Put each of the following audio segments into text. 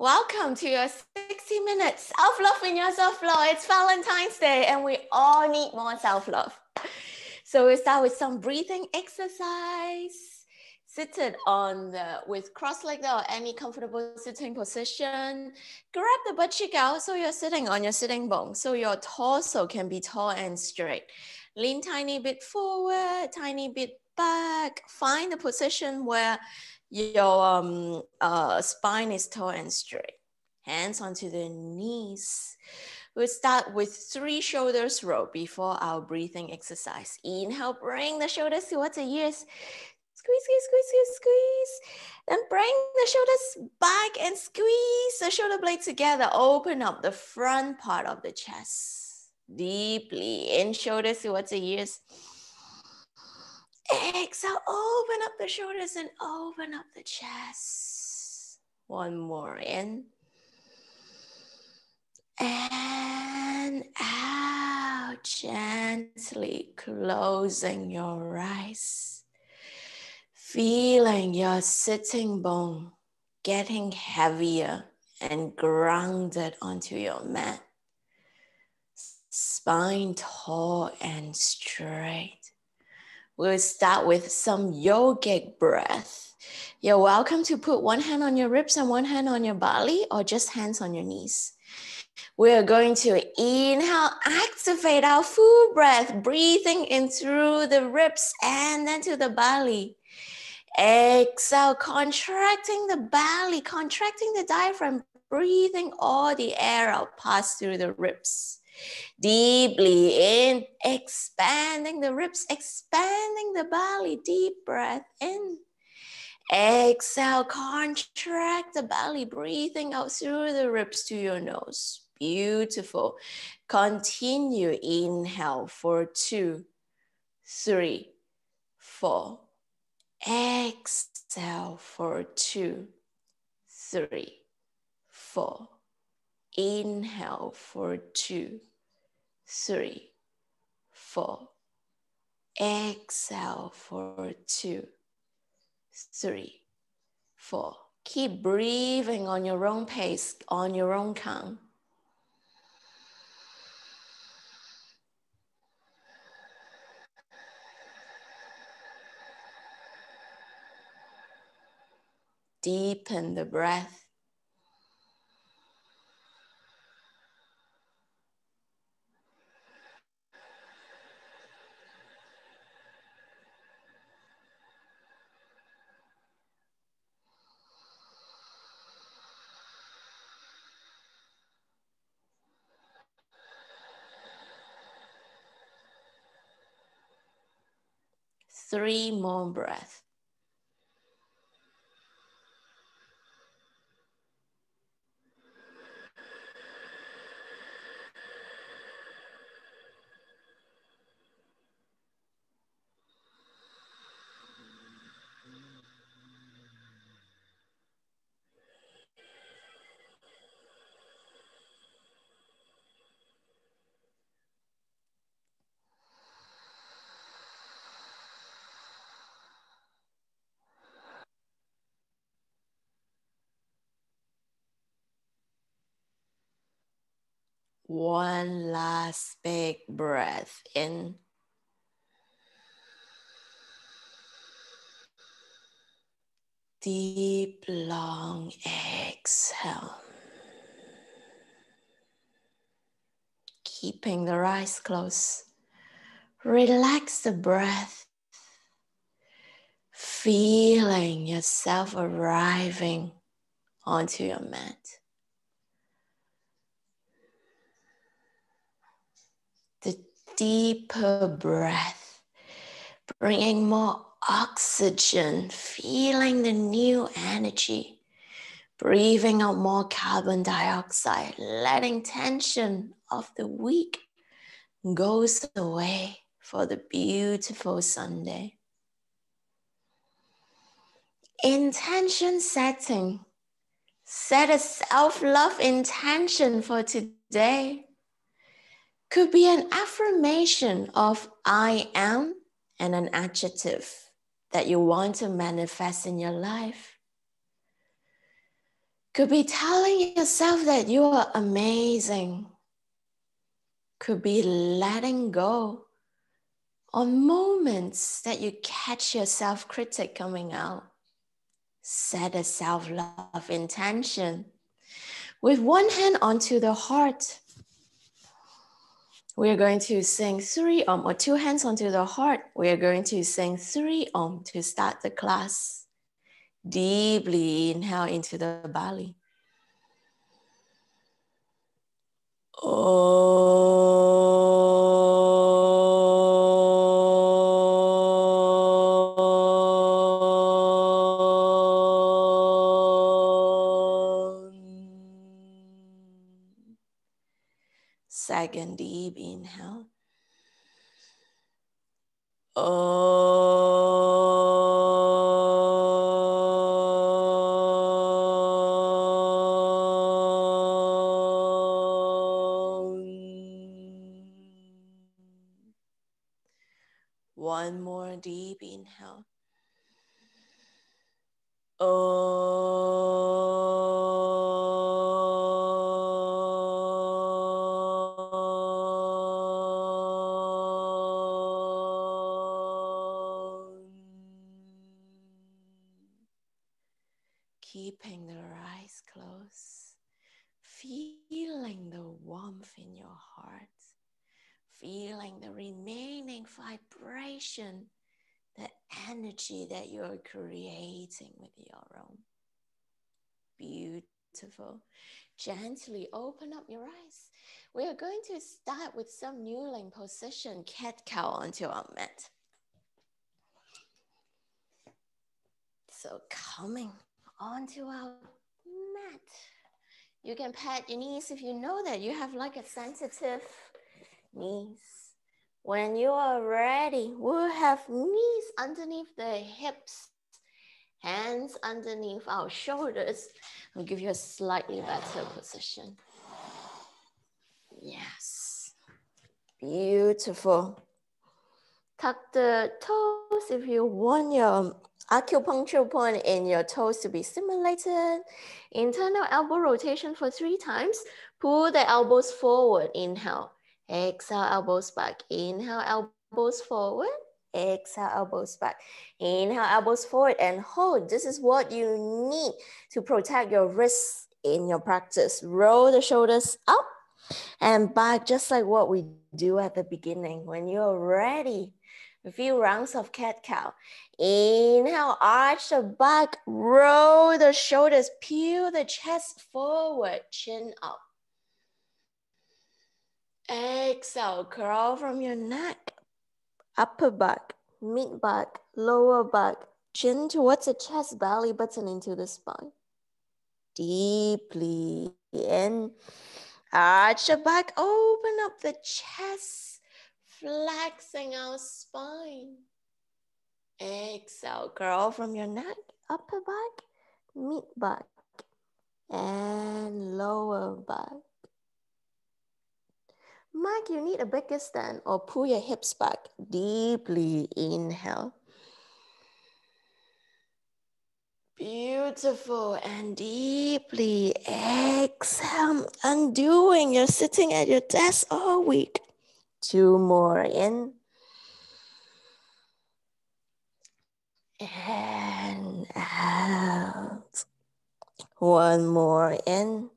Welcome to your 60 minutes self-love Vinyasa flow. It's Valentine's Day and we all need more self-love. So we start with some breathing exercise. Seated with cross-legged or any comfortable sitting position. Grab the butt cheek out so you're sitting on your sitting bone. So your torso can be tall and straight. Lean tiny bit forward, tiny bit back. Find the position where your spine is tall and straight. Hands onto the knees. We'll start with 3 shoulders roll before our breathing exercise. Inhale, bring the shoulders towards the ears. Squeeze, squeeze, squeeze, squeeze, squeeze. Then bring the shoulders back and squeeze the shoulder blades together. Open up the front part of the chest. Deeply in, shoulders towards the ears. Exhale, open up the shoulders and open up the chest. One more in. And out, gently closing your eyes. Feeling your sitting bone getting heavier and grounded onto your mat. Spine tall and straight. We'll start with some yogic breath. You're welcome to put one hand on your ribs and one hand on your belly, or just hands on your knees. We're going to inhale, activate our full breath, breathing in through the ribs and then to the belly. Exhale, contracting the belly, contracting the diaphragm, breathing all the air out, pass through the ribs. Deeply in, expanding the ribs, expanding the belly, deep breath in. Exhale, contract the belly, breathing out through the ribs to your nose. Beautiful. Continue, inhale for 2, 3, 4. Exhale for 2, 3, 4. Inhale for 2, 3, 4. Exhale for 2, 3, 4. Keep breathing on your own pace, on your own count. Deepen the breath. Three more breaths. One last big breath in. Deep, long exhale. Keeping the eyes closed. Relax the breath. Feeling yourself arriving onto your mat. The deeper breath, bringing more oxygen, feeling the new energy, breathing out more carbon dioxide, letting tension of the week goes away for the beautiful Sunday. Intention setting. Set a self-love intention for today. Could be an affirmation of I am and an adjective that you want to manifest in your life. Could be telling yourself that you are amazing. Could be letting go on moments that you catch your self-critic coming out. Set a self-love intention. With one hand onto the heart, we are going to sing 3 Om, or 2 hands onto the heart. We are going to sing 3 Om to start the class. Deeply inhale into the belly. Second deep inhale. One more deep inhale. Keeping the eyes closed, feeling the warmth in your heart, feeling the remaining vibration, the energy that you're creating with your own. Beautiful. Gently open up your eyes. We are going to start with some kneeling position, cat-cow onto our mat. So coming onto our mat. You can pat your knees if you know that you have like a sensitive knees. When you are ready, we'll have knees underneath the hips, hands underneath our shoulders. I'll give you a slightly better position. Yes. Beautiful. Tuck the toes if you want your acupuncture point in your toes to be stimulated. Internal elbow rotation for 3 times. Pull the elbows forward. Inhale. Exhale, elbows back. Inhale, elbows forward. Exhale, elbows back. Inhale, elbows forward and hold. This is what you need to protect your wrists in your practice. Roll the shoulders up and back, just like what we do at the beginning. When you're ready, a few rounds of cat-cow. Inhale, arch the back, roll the shoulders, peel the chest forward, chin up. Exhale, curl from your neck, upper back, mid back, lower back, chin towards the chest, belly button into the spine. Deeply in, arch the back, open up the chest, flexing our spine. Exhale, curl from your neck, upper back, mid back, and lower back. Mark, you need a bigger stand or pull your hips back. Deeply inhale. Beautiful. And deeply exhale. Undoing. You're sitting at your desk all week. 2 more in. And out. 1 more in.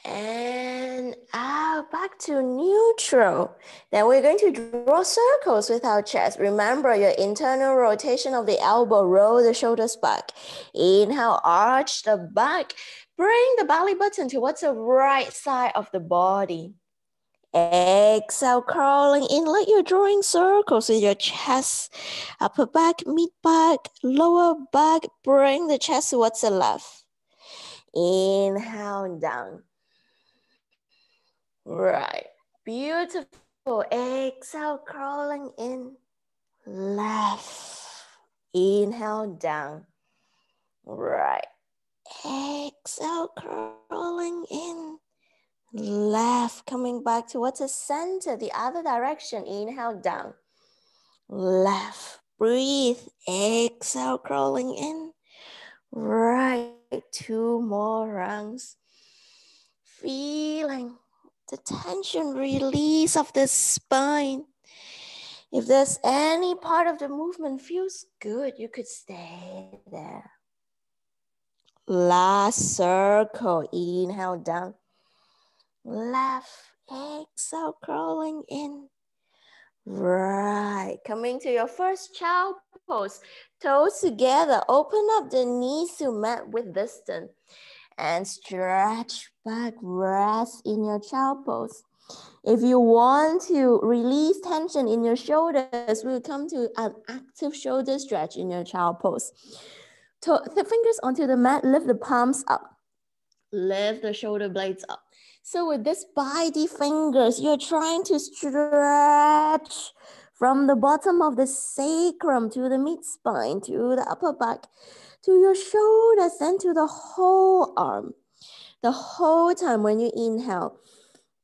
And out, back to neutral. Then we're going to draw circles with our chest. Remember your internal rotation of the elbow. Roll the shoulders back. Inhale, arch the back. Bring the belly button towards the right side of the body. Exhale, crawling in like you're drawing circles with your chest. Upper back, mid back, lower back. Bring the chest towards the left. Inhale, down. Right, beautiful. Exhale, crawling in, left. Inhale, down. Right. Exhale, crawling in, left. Coming back towards the center, the other direction. Inhale, down. Left. Breathe. Exhale, crawling in, Right, 2 more rounds. Feeling the tension release of the spine. If there's any part of the movement feels good, you could stay there. Last circle, inhale down. Left, exhale, crawling in. Right, coming to your first child pose. Toes together, open up the knees to mat with distance. And stretch back, rest in your child pose. If you want to release tension in your shoulders, we'll come to an active shoulder stretch in your child pose. The fingers onto the mat, lift the palms up. Lift the shoulder blades up. So with this bitey fingers, you're trying to stretch from the bottom of the sacrum to the mid-spine, to the upper back, to your shoulders, then to the whole arm. The whole time when you inhale,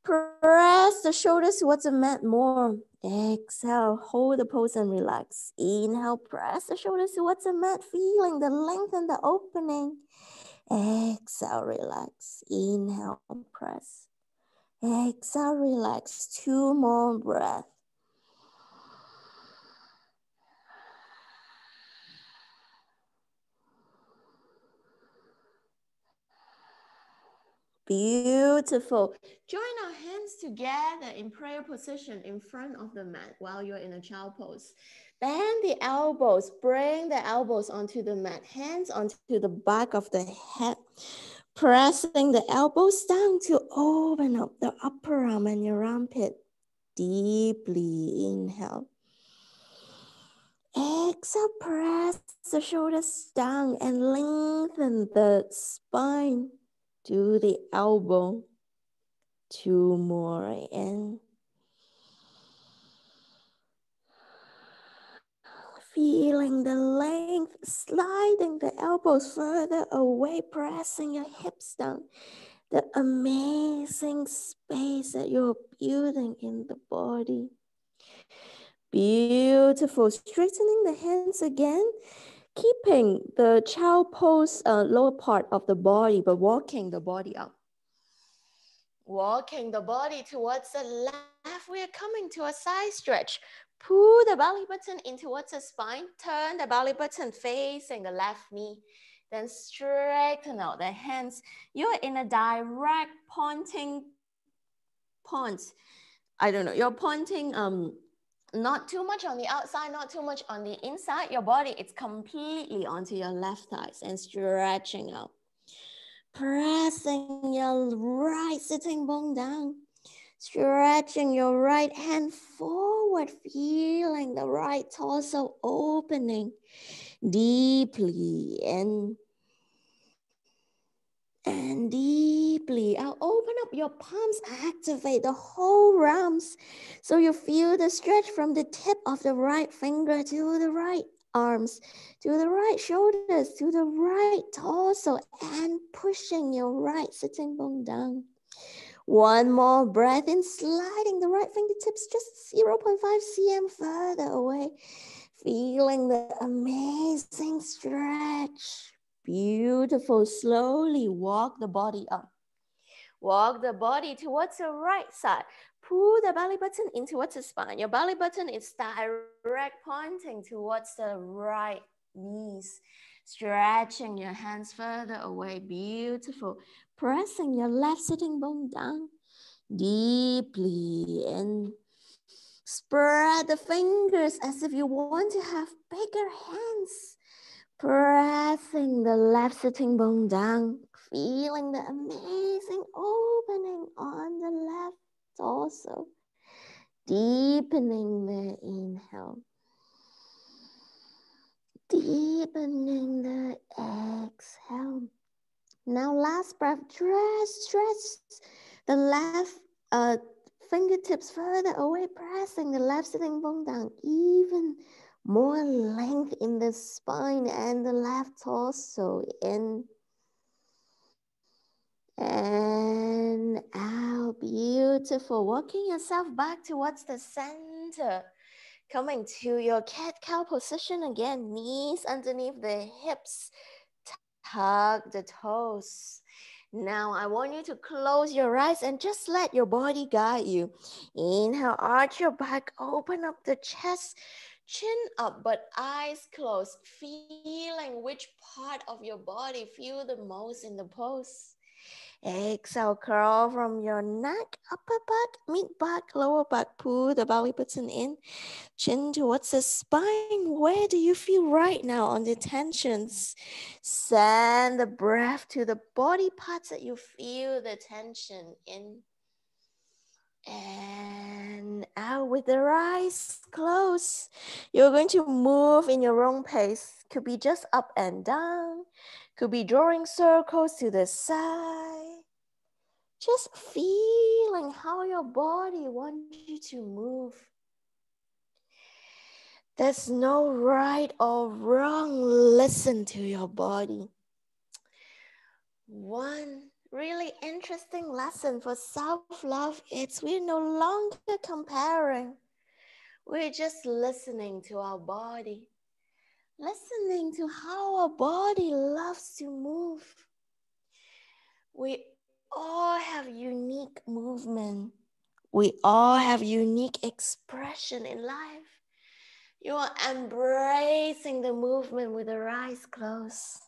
press the shoulders towards the mat more. Exhale, hold the pose and relax. Inhale, press the shoulders towards the mat, feeling the length and the opening. Exhale, relax. Inhale, press. Exhale, relax. 2 more breaths. Beautiful. Join our hands together in prayer position in front of the mat while you're in a child pose. Bend the elbows, bring the elbows onto the mat, hands onto the back of the head, pressing the elbows down to open up the upper arm and your armpit. Deeply inhale. Exhale, press the shoulders down and lengthen the spine to the elbow. 2 more in. Feeling the length, sliding the elbows further away, pressing your hips down. The amazing space that you're building in the body. Beautiful. Straightening the hands again. Keeping the child pose lower part of the body, but walking the body up. Walking the body towards the left. We are coming to a side stretch. Pull the belly button in towards the spine. Turn the belly button facing the left knee. Then straighten out the hands. You're in a direct pointing point. I don't know. You're pointing not too much on the outside, not too much on the inside. Your body is completely onto your left thighs and stretching out. Pressing your right sitting bone down. Stretching your right hand forward, feeling the right torso opening deeply in and deeply out. Open up your palms, activate the whole realms so you feel the stretch from the tip of the right finger to the right arms, to the right shoulders, to the right torso, and pushing your right sitting bone down. 1 more breath in, sliding the right fingertips just 0.5 cm further away, feeling the amazing stretch. Beautiful. Slowly walk the body up. Walk the body towards the right side. Pull the belly button in towards the spine. Your belly button is direct pointing towards the right knees. Stretching your hands further away. Beautiful. Pressing your left sitting bone down deeply in. Spread the fingers as if you want to have bigger hands. Pressing the left sitting bone down, feeling the amazing opening on the left torso. Deepening the inhale. Deepening the exhale. Now last breath, stretch the left fingertips further away, pressing the left sitting bone down. Even more length in the spine and the left torso. In and out. Beautiful. Walking yourself back towards the center. Coming to your cat-cow position again. Knees underneath the hips. Hug the toes. Now I want you to close your eyes and just let your body guide you. Inhale, arch your back, open up the chest, chin up, but eyes closed. Feeling which part of your body feel the most in the pose. Exhale, curl from your neck, upper back, mid back, lower back. Pull the belly button in, chin towards the spine. Where do you feel right now on the tensions? Send the breath to the body parts that you feel the tension in. And out with the eyes closed. You're going to move in your own pace. Could be just up and down. Could be drawing circles to the side. Just feeling how your body wants you to move. There's no right or wrong. Listen to your body. One really interesting lesson for self-love is we're no longer comparing. We're just listening to our body. Listening to how our body loves to move. We all have unique movement. We all have unique expression in life. You are embracing the movement with your eyes closed.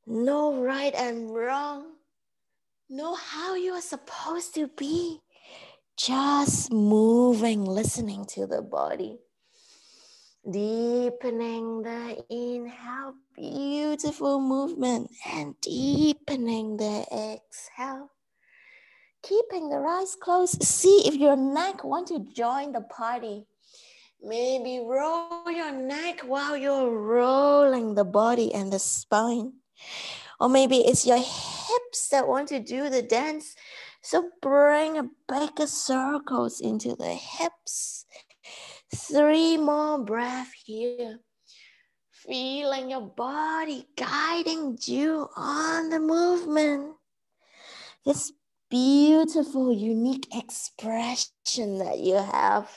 No right and wrong. Know how you are supposed to be. Just moving, listening to the body. Deepening the inhale, beautiful movement, and deepening the exhale. Keeping the eyes closed. See if your neck wants to join the party. Maybe roll your neck while you're rolling the body and the spine. Or maybe it's your hips that want to do the dance. So bring a bigger circles into the hips. 3 more breaths here. Feeling your body guiding you on the movement. This beautiful, unique expression that you have.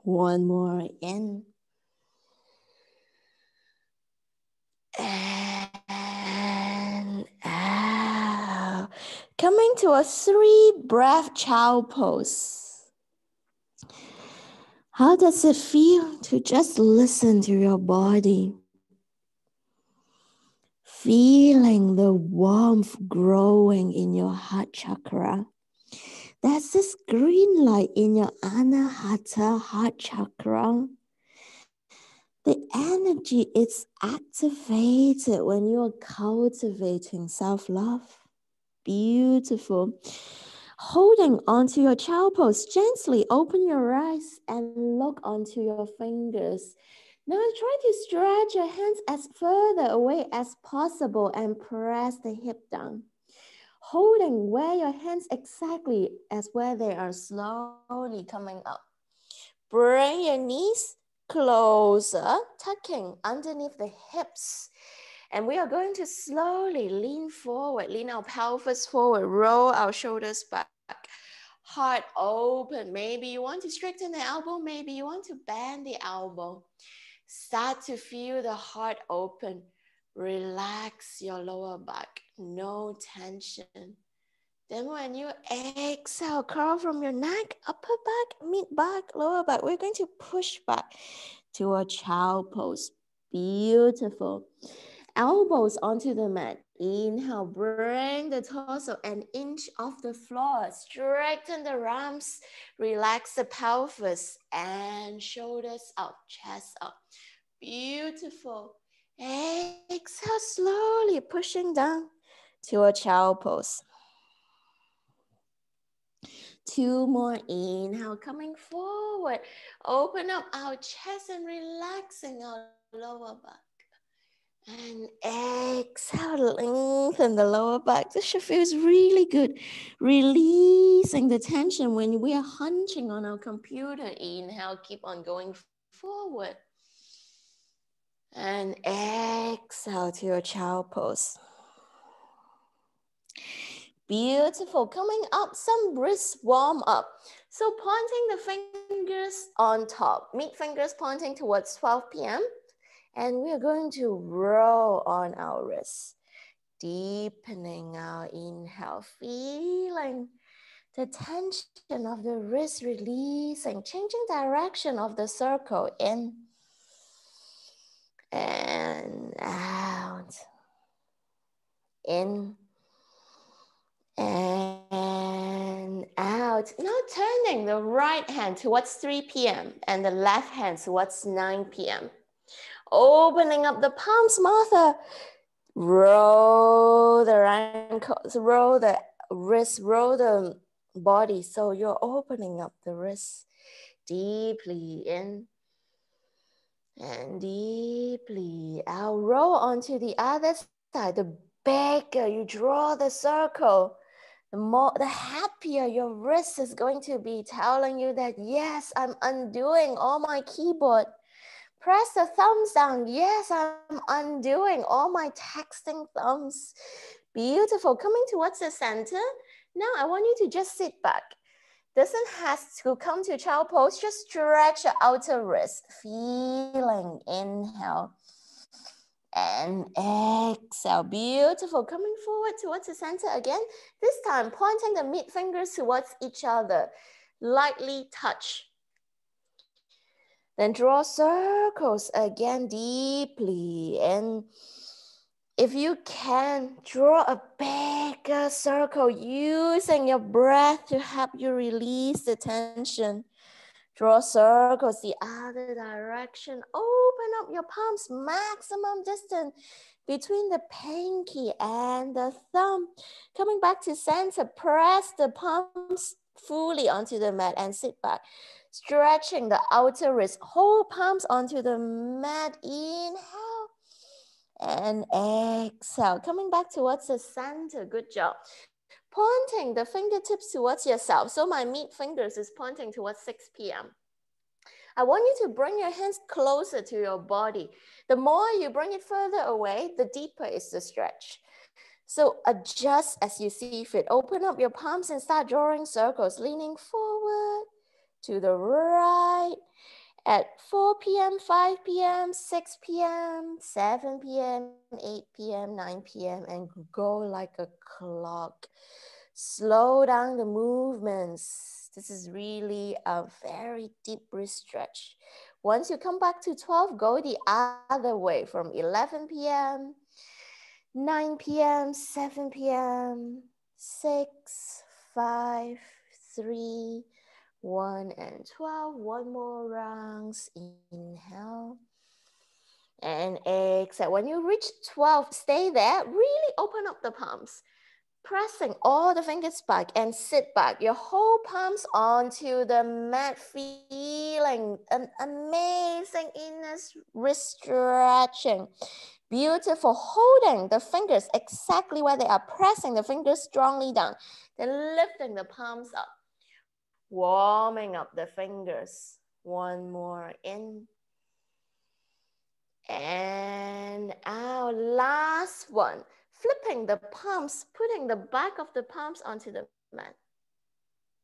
One more in. And out. Coming to a 3-breath child pose. How does it feel to just listen to your body? Feeling the warmth growing in your heart chakra. There's this green light in your Anahata heart chakra. The energy is activated when you are cultivating self-love. Beautiful. Holding onto your child pose, gently open your eyes and look onto your fingers. Now try to stretch your hands as further away as possible and press the hip down. Holding where your hands exactly as where they are slowly coming up. Bring your knees closer, tucking underneath the hips. And we are going to slowly lean forward, lean our pelvis forward, roll our shoulders back. Heart open. Maybe you want to straighten the elbow. Maybe you want to bend the elbow. Start to feel the heart open. Relax your lower back. No tension. Then when you exhale, curl from your neck, upper back, mid back, lower back. We're going to push back to a child pose. Beautiful. Elbows onto the mat. Inhale, bring the torso an inch off the floor. Straighten the arms, relax the pelvis and shoulders up, chest up. Beautiful. Exhale, slowly pushing down to a child pose. 2 more. Inhale, coming forward. Open up our chest and relaxing our lower back. And exhale, lengthen the lower back. This feels really good. Releasing the tension when we are hunching on our computer. Inhale, keep on going forward. And exhale to your child pose. Beautiful. Coming up, some wrist warm up. So pointing the fingers on top, meat fingers pointing towards 12 p.m. And we're going to roll on our wrists, deepening our inhale, feeling the tension of the wrist releasing, changing direction of the circle in and out, in and out. Now turning the right hand towards 3 p.m. and the left hand towards 9 p.m. Opening up the palms, Martha. Roll the ankles, roll the wrist, roll the body. So you're opening up the wrist deeply in and deeply out. Roll onto the other side. The bigger you draw the circle, the happier your wrist is going to be, telling you that, yes, I'm undoing all my keyboard. Press the thumbs down. Yes, I'm undoing all my texting thumbs. Beautiful. Coming towards the center. Now I want you to just sit back. Doesn't have to come to child pose. Just stretch your outer wrist. Feeling. Inhale. And exhale. Beautiful. Coming forward towards the center again. This time pointing the mid fingers towards each other. Lightly touch. Then draw circles again deeply. And if you can, draw a bigger circle using your breath to help you release the tension. Draw circles the other direction. Open up your palms, maximum distance between the pinky and the thumb. Coming back to center, press the palms fully onto the mat and sit back. Stretching the outer wrist, hold palms onto the mat. Inhale and exhale. Coming back towards the center. Good job. Pointing the fingertips towards yourself. So my mid fingers is pointing towards 6 p.m. I want you to bring your hands closer to your body. The more you bring it further away, the deeper is the stretch. So adjust as you see fit. Open up your palms and start drawing circles, leaning forward to the right at 4 p.m., 5 p.m., 6 p.m., 7 p.m., 8 p.m., 9 p.m., and go like a clock. Slow down the movements. This is really a very deep wrist stretch. Once you come back to 12, go the other way from 11 p.m., 9 p.m., 7 p.m., 6, 5, 3, 1, and 12. One more rounds. Inhale and exhale. When you reach 12, stay there. Really open up the palms. Pressing all the fingers back and sit back. Your whole palms onto the mat, feeling an amazing inner wrist stretching. Beautiful. Holding the fingers exactly where they are. Pressing the fingers strongly down. Then lifting the palms up. Warming up the fingers. One more in. And out. Last one. Flipping the palms, putting the back of the palms onto the mat.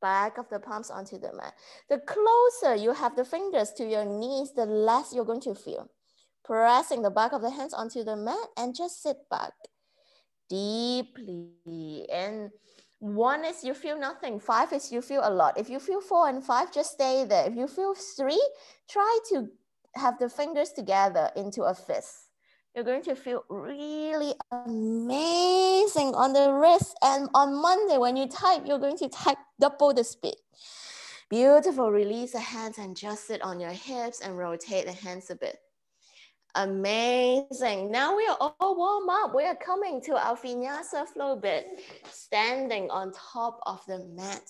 Back of the palms onto the mat. The closer you have the fingers to your knees, the less you're going to feel. Pressing the back of the hands onto the mat and just sit back deeply. And 1 is you feel nothing. 5 is you feel a lot. If you feel 4 and 5, just stay there. If you feel 3, try to have the fingers together into a fist. You're going to feel really amazing on the wrist. And on Monday, when you type, you're going to type double the speed. Beautiful. Release the hands and just sit on your hips and rotate the hands a bit. Amazing. Now we are all warm up. We are coming to our Vinyasa flow bit, standing on top of the mat.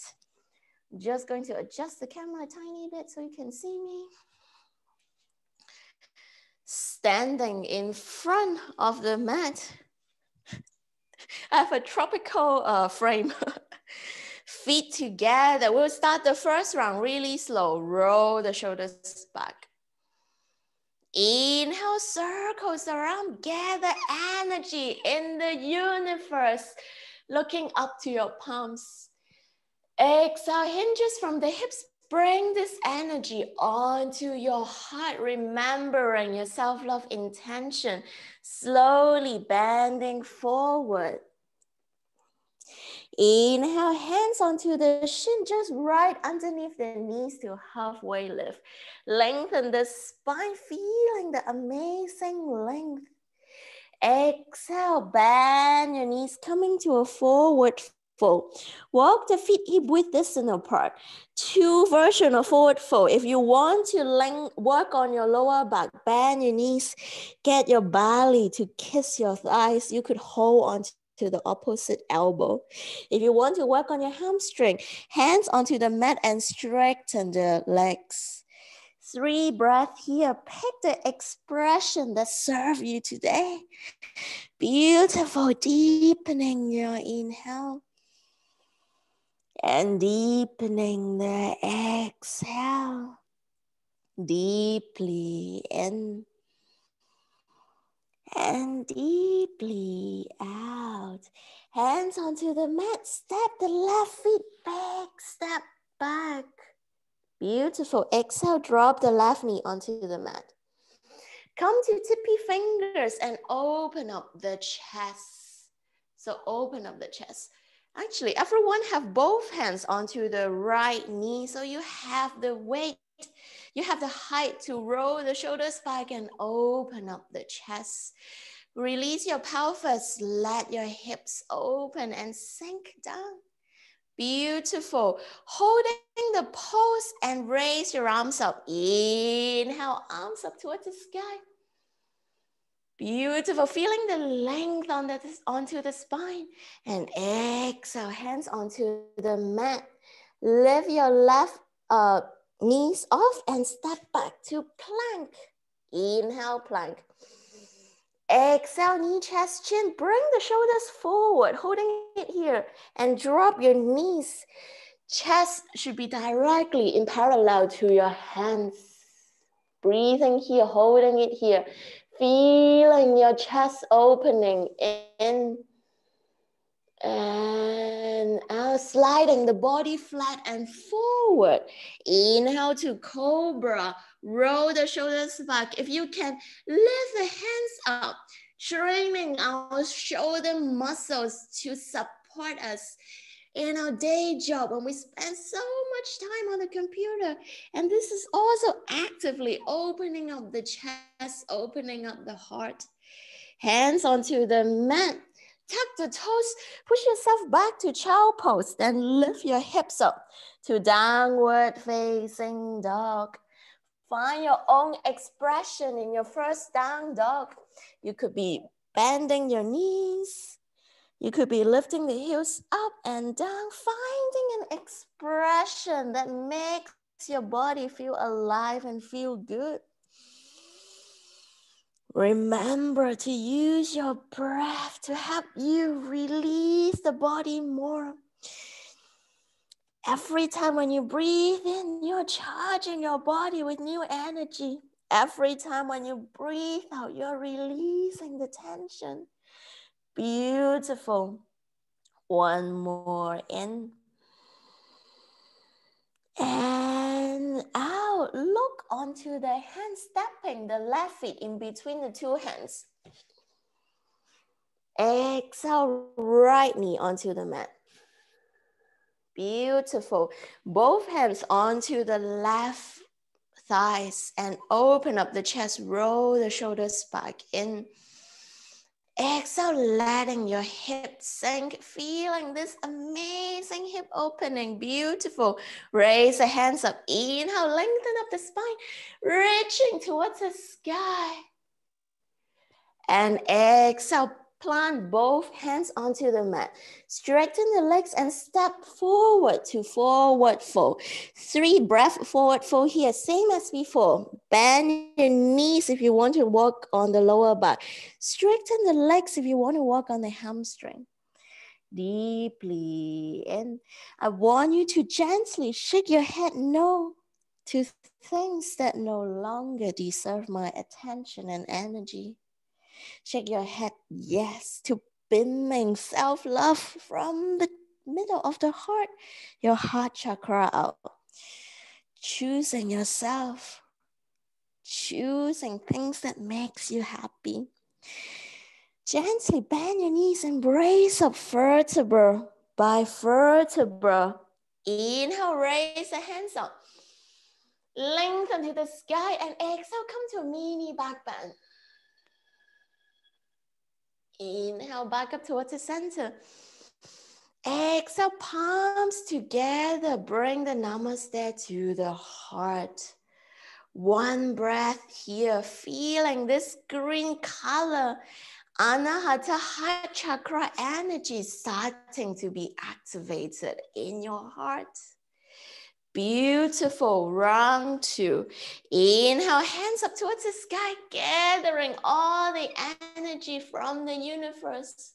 Just going to adjust the camera a tiny bit so you can see me. Standing in front of the mat. I have a tropical frame. Feet together. We'll start the first round really slow. Roll the shoulders back. Inhale, circles around. Gather energy in the universe. Looking up to your palms. Exhale, hinges from the hips. Bring this energy onto your heart, remembering your self-love intention. Slowly bending forward. Inhale, hands onto the shin, just right underneath the knees to halfway lift. Lengthen the spine, feeling the amazing length. Exhale, bend your knees, coming to a forward fold. Walk the feet hip width distance apart. Two versions of forward fold. If you want to work on your lower back, bend your knees, get your belly to kiss your thighs. You could hold on to the opposite elbow. If you want to work on your hamstring, hands onto the mat and straighten the legs. 3 breaths here. Pick the expression that serves you today. Beautiful. Deepening your inhale and deepening the exhale. Deeply in and deeply out. Hands onto the mat. Step the left foot back. Step back. Beautiful. Exhale, drop the left knee onto the mat. Come to tippy fingers and open up the chest. So open up the chest. Actually, everyone have both hands onto the right knee. So you have the weight, you have the height to roll the shoulders back and open up the chest. Release your pelvis, let your hips open and sink down. Beautiful. Holding the pose and raise your arms up. Inhale, arms up towards the sky. Beautiful. Feeling the length onto the spine. And exhale, hands onto the mat. Lift your left knees off and step back to plank. Inhale, plank. Exhale, knee, chest, chin. Bring the shoulders forward, holding it here. And drop your knees. Chest should be directly in parallel to your hands. Breathing here, holding it here. Feeling your chest opening in and out, sliding the body flat and forward. Inhale to cobra. Roll the shoulders back. If you can, lift the hands up, training our shoulder muscles to support us in our day job when we spend so much time on the computer. And this is also actively opening up the chest, opening up the heart. Hands onto the mat. Tuck the toes, push yourself back to child pose, then lift your hips up to downward facing dog. Find your own expression in your first down dog. You could be bending your knees. You could be lifting the heels up and down, finding an expression that makes your body feel alive and feel good. Remember to use your breath to help you release the body more. Every time when you breathe in, you're charging your body with new energy. Every time when you breathe out, you're releasing the tension. Beautiful. One more in. And out. Look onto the hand, stepping the left feet in between the two hands. Exhale, right knee onto the mat. Beautiful. Both hands onto the left thighs and open up the chest. Roll the shoulders back in. Exhale, letting your hips sink, feeling this amazing hip opening. Beautiful. Raise the hands up. Inhale, lengthen up the spine, reaching towards the sky. And exhale, plant both hands onto the mat. Straighten the legs and step forward to forward fold. 3 breath forward fold here, same as before. Bend your knees if you want to work on the lower back. Straighten the legs if you want to work on the hamstring. Deeply in. I want you to gently shake your head no to things that no longer deserve my attention and energy. Shake your head yes to beaming self-love from the middle of the heart, your heart chakra out. Choosing yourself. Choosing things that makes you happy. Gently bend your knees and brace up vertebra by vertebra. Inhale, raise the hands up. Lengthen to the sky and exhale, come to a mini back bend. Inhale, back up towards the center. Exhale, palms together. Bring the namaste to the heart. One breath here, feeling this green color. Anahata heart chakra energy starting to be activated in your heart. Beautiful. Round two. Inhale, hands up towards the sky, gathering all the energy from the universe.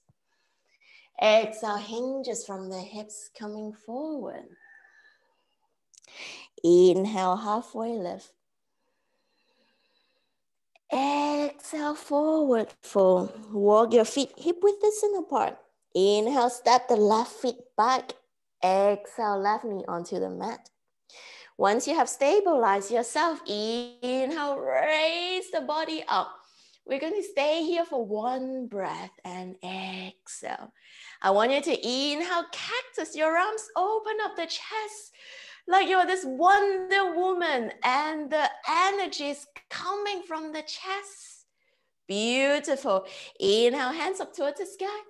Exhale, hinges from the hips coming forward. Inhale, halfway lift. Exhale, forward fold. Walk your feet hip width distance apart. Inhale, step the left feet back. Exhale, left knee onto the mat. Once you have stabilized yourself, inhale, raise the body up. We're going to stay here for one breath and exhale. I want you to inhale, cactus, your arms open up the chest like you're this Wonder Woman and the energy is coming from the chest. Beautiful. Inhale, hands up towards the sky.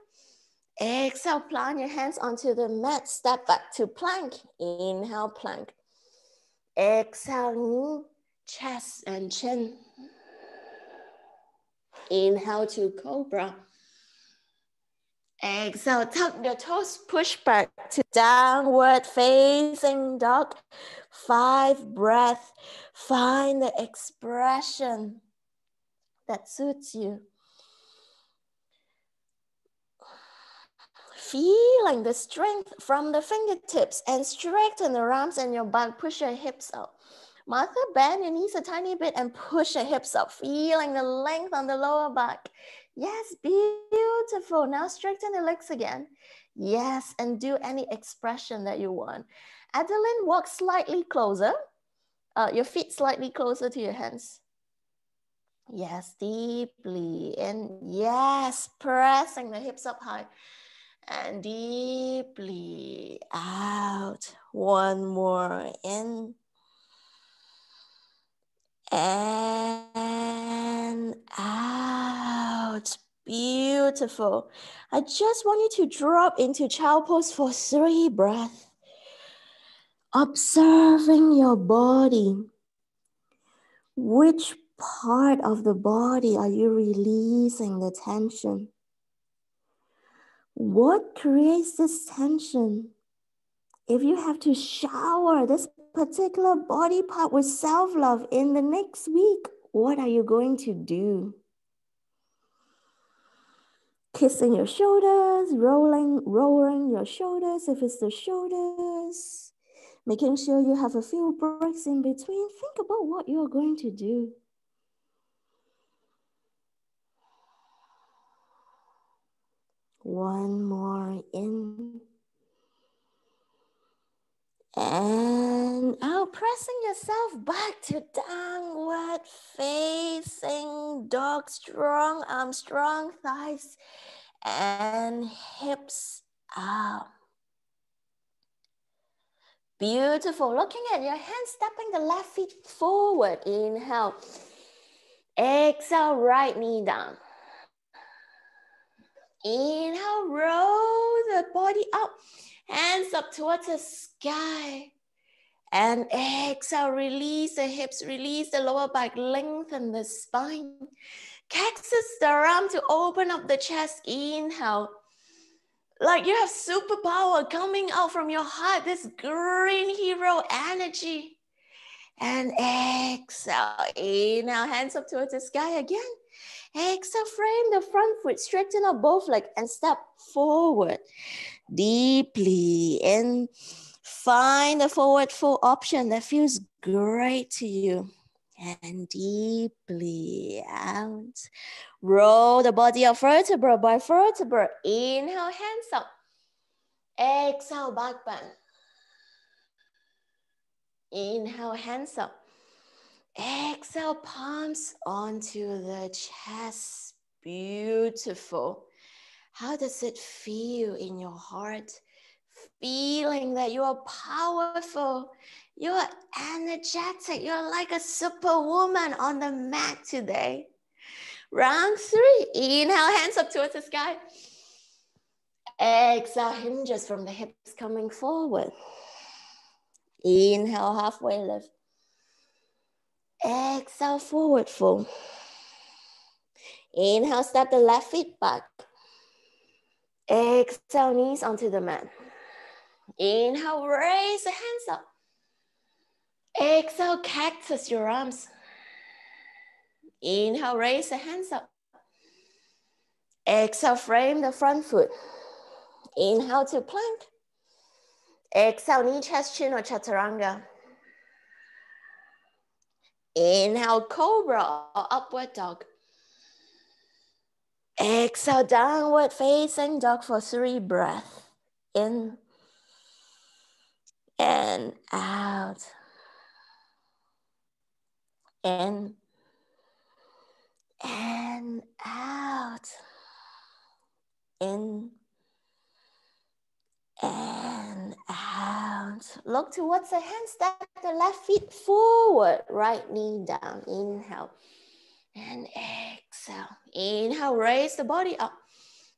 Exhale, plant your hands onto the mat. Step back to plank. Inhale, plank. Exhale, knee, chest and chin. Inhale to cobra. Exhale, tuck your toes, push back to downward facing dog. 5 breaths. Find the expression that suits you. Feeling the strength from the fingertips and straighten the arms and your back. Push your hips out. Martha, bend your knees a tiny bit and push your hips up. Feeling the length on the lower back. Yes, beautiful. Now straighten the legs again. Yes, and do any expression that you want. Adeline, walk slightly closer. Your feet slightly closer to your hands. Yes, deeply. And yes, pressing the hips up high. And deeply out. One more in. And out. Beautiful. I just want you to drop into child pose for 3 breaths. Observing your body. Which part of the body are you releasing the tension? What creates this tension? If you have to shower this particular body part with self-love in the next week, what are you going to do? Kissing your shoulders, rolling your shoulders if it's the shoulders. Making sure you have a few breaks in between. Think about what you're going to do. One more in. And out, pressing yourself back to downward facing dog. Strong arms, strong thighs, and hips out. Beautiful. Looking at your hands, stepping the left feet forward. Inhale. Exhale, right knee down. Inhale, roll the body up. Hands up towards the sky. And exhale, release the hips, release the lower back, lengthen the spine. Cactus the arm to open up the chest. Inhale. Like you have superpower coming out from your heart, this green hero energy. And exhale, inhale, hands up towards the sky again. Exhale, frame the front foot, straighten up both legs and step forward. Deeply in. Find the forward fold option that feels great to you. And deeply out. Roll the body up vertebra by vertebra. Inhale, hands up. Exhale, back bend. Inhale, hands up. Exhale, palms onto the chest. Beautiful. How does it feel in your heart? Feeling that you are powerful, you're energetic, you're like a superwoman on the mat today. Round 3, inhale, hands up towards the sky. Exhale, hinges from the hips coming forward. Inhale, halfway lift. Exhale, forward fold. Inhale, step the left feet back. Exhale, knees onto the mat. Inhale, raise the hands up. Exhale, cactus your arms. Inhale, raise the hands up. Exhale, frame the front foot. Inhale to plank. Exhale, knee, chest, chin or chaturanga. Inhale, cobra or upward dog. Exhale, downward facing dog for 3 breaths. In and out. In and out. In and out. Look towards the hands, step the left feet forward, right knee down. Inhale and exhale. Inhale, raise the body up.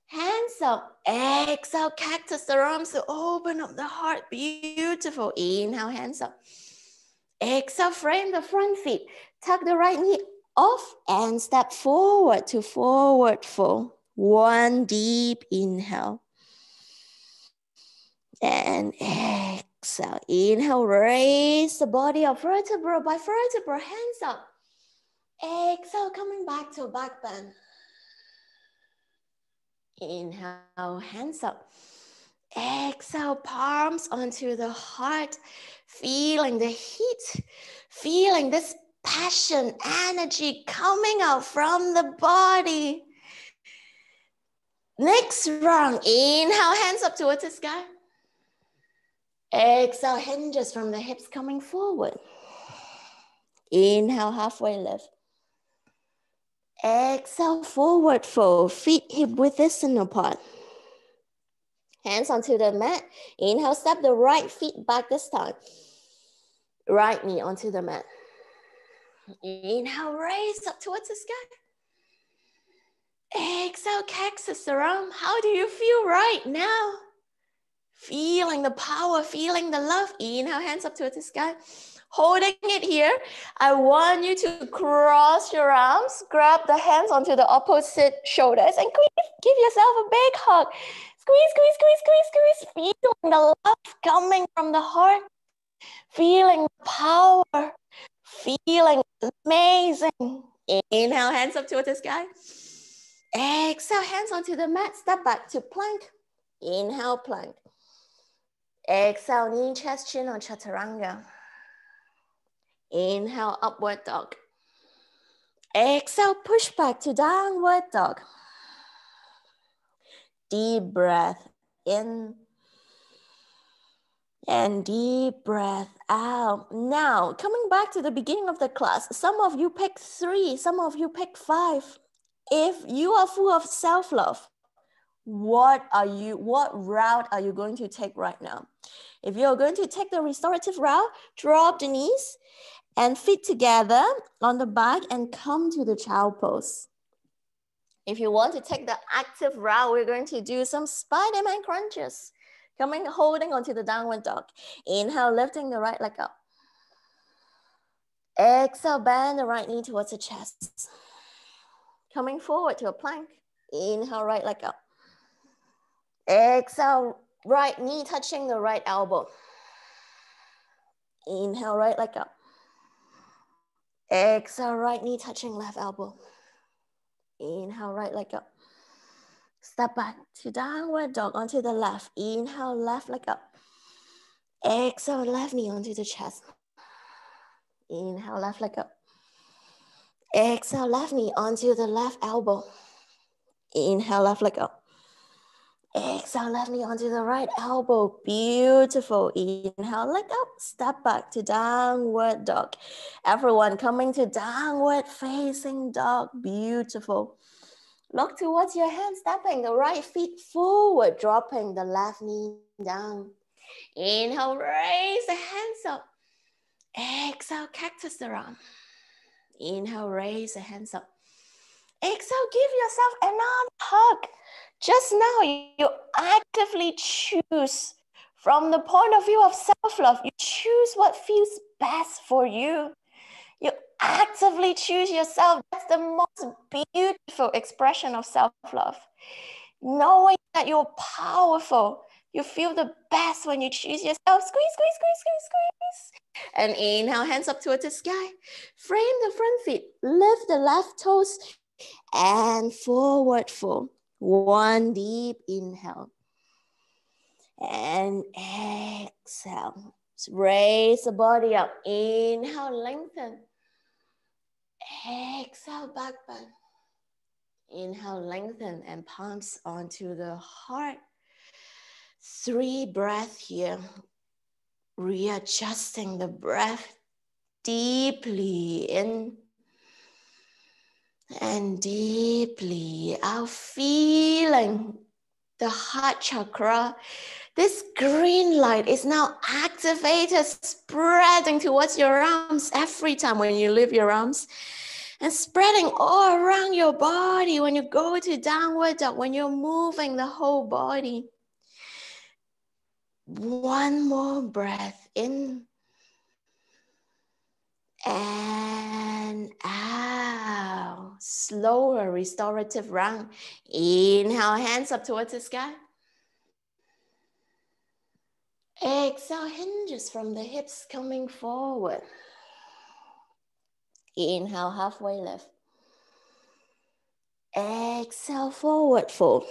Hands up. Exhale, cactus the arms to open up the heart. Beautiful. Inhale, hands up. Exhale, frame the front feet. Tuck the right knee off and step forward to forward fold. 1 deep inhale. And exhale. Inhale, raise the body up vertebra by vertebra. Hands up. Exhale, coming back to back bend. Inhale, hands up. Exhale, palms onto the heart. Feeling the heat. Feeling this passion, energy coming out from the body. Next round. Inhale, hands up towards the sky. Exhale, hinges from the hips coming forward. Inhale, halfway lift. Exhale, forward fold. Feet hip width distance apart. Hands onto the mat. Inhale, step the right feet back this time. Right knee onto the mat. Inhale, raise up towards the sky. Exhale, cactus the arm. How do you feel right now? Feeling the power, feeling the love. Inhale, hands up towards the sky. Holding it here. I want you to cross your arms, grab the hands onto the opposite shoulders, and give yourself a big hug. Squeeze, squeeze, squeeze, squeeze, squeeze. Feeling the love coming from the heart. Feeling power. Feeling amazing. Inhale, hands up towards the sky. Exhale, hands onto the mat. Step back to plank. Inhale, plank. Exhale, knee, chest, chin or chaturanga. Inhale, upward dog. Exhale, push back to downward dog. Deep breath in and deep breath out. Now, coming back to the beginning of the class, some of you pick 3, some of you pick 5. If you are full of self-love, what route are you going to take right now? If you're going to take the restorative route, drop the knees and feet together on the back and come to the child pose. If you want to take the active route, we're going to do some Spider-Man crunches. Holding onto the downward dog. Inhale, lifting the right leg up. Exhale, bend the right knee towards the chest. Coming forward to a plank. Inhale, right leg up. Exhale, right knee touching the right elbow. Inhale, right leg up. Exhale, right knee touching left elbow. Inhale, right leg up. Step back to downward dog onto the left. Inhale, left leg up. Exhale, left knee onto the chest. Inhale, left leg up. Exhale, left knee onto the left elbow. Inhale, left leg up. Exhale, left knee onto the right elbow. Beautiful. Inhale, leg up, step back to downward dog. Everyone coming to downward facing dog. Beautiful. Look towards your hands, stepping the right feet forward, dropping the left knee down. Inhale, raise the hands up. Exhale, cactus around. Inhale, raise the hands up. Exhale, give yourself another hug. Just now, you actively choose from the point of view of self-love. You choose what feels best for you. You actively choose yourself. That's the most beautiful expression of self-love. Knowing that you're powerful. You feel the best when you choose yourself. Squeeze, squeeze, squeeze, squeeze, squeeze. And inhale, hands up towards the sky. Frame the front feet. Lift the left toes and forward fold. One deep inhale. And exhale. Raise the body up. Inhale, lengthen. Exhale, back bend. Inhale, lengthen and palms onto the heart. 3 breaths here. Readjusting the breath deeply in and deeply out, feeling the heart chakra. This green light is now activated, spreading towards your arms every time when you lift your arms, and spreading all around your body when you go to downward dog, when you're moving the whole body. One more breath in and out. Slower restorative round. Inhale, hands up towards the sky. Exhale, hinges from the hips coming forward. Inhale, halfway lift. Exhale, forward fold.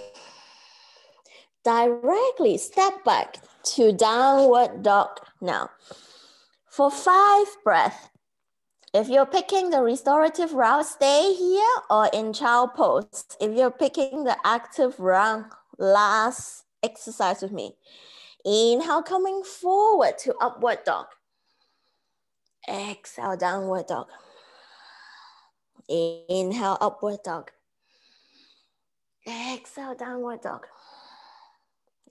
Directly step back to downward dog now. For 5 breaths. If you're picking the restorative round, stay here or in child pose. If you're picking the active round, last exercise with me. Inhale, coming forward to upward dog. Exhale, downward dog. Inhale, upward dog. Exhale, downward dog.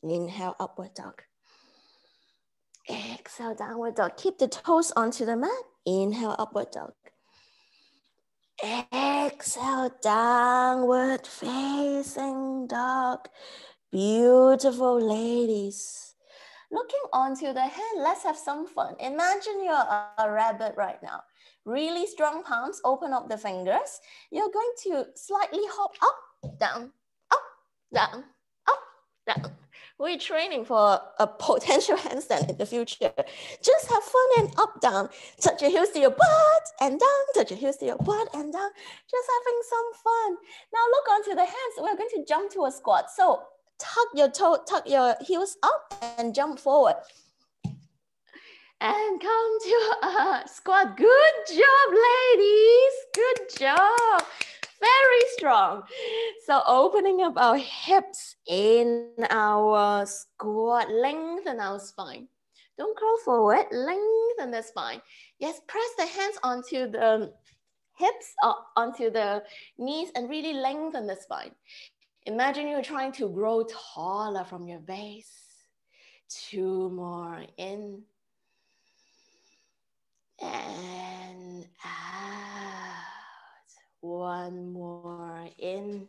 Inhale, upward dog. Exhale, downward dog. Keep the toes onto the mat. Inhale, upward dog. Exhale, downward facing dog. Beautiful ladies. Looking onto the hand, let's have some fun. Imagine you're a rabbit right now. Really strong palms, open up the fingers. You're going to slightly hop up, down, up, down, up, down. We're training for a potential handstand in the future. Just have fun and up, down. Touch your heels to your butt and down. Touch your heels to your butt and down. Just having some fun. Now look onto the hands. We're going to jump to a squat. So tuck your heels up and jump forward. And come to a squat. Good job, ladies. Good job. Very strong. So opening up our hips in our squat, lengthen our spine. Don't crawl forward, lengthen the spine. Yes, press the hands onto the hips, onto the knees, and really lengthen the spine. Imagine you're trying to grow taller from your base. 2 more in and out. 1 more in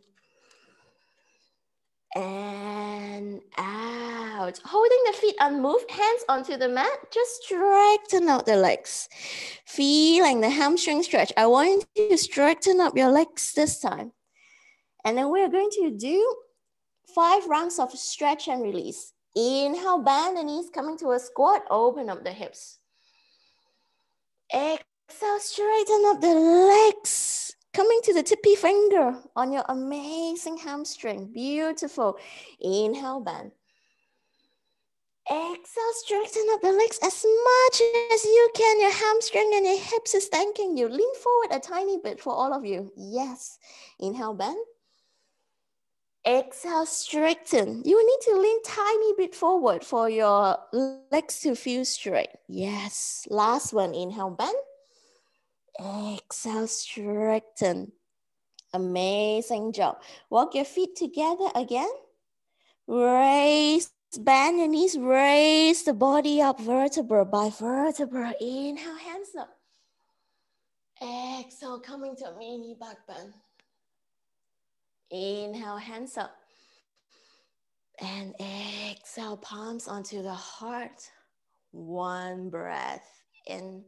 and out. Holding the feet unmoved, hands onto the mat. Just straighten out the legs. Feeling the hamstring stretch. I want you to straighten up your legs this time. And then we're going to do 5 rounds of stretch and release. Inhale, bend the knees, coming to a squat. Open up the hips. Exhale, straighten up the legs. Coming to the tippy finger on your amazing hamstring. Beautiful. Inhale, bend. Exhale, straighten up the legs as much as you can. Your hamstring and your hips is thanking you. Lean forward a tiny bit for all of you. Yes. Inhale, bend. Exhale, straighten. You need to lean tiny bit forward for your legs to feel straight. Yes. Last one. Inhale, bend. Exhale, straighten. Amazing job. Walk your feet together again. Raise, bend your knees, raise the body up vertebra by vertebra. Inhale, hands up. Exhale, coming to a mini back bend. Inhale, hands up. And exhale, palms onto the heart. One breath in.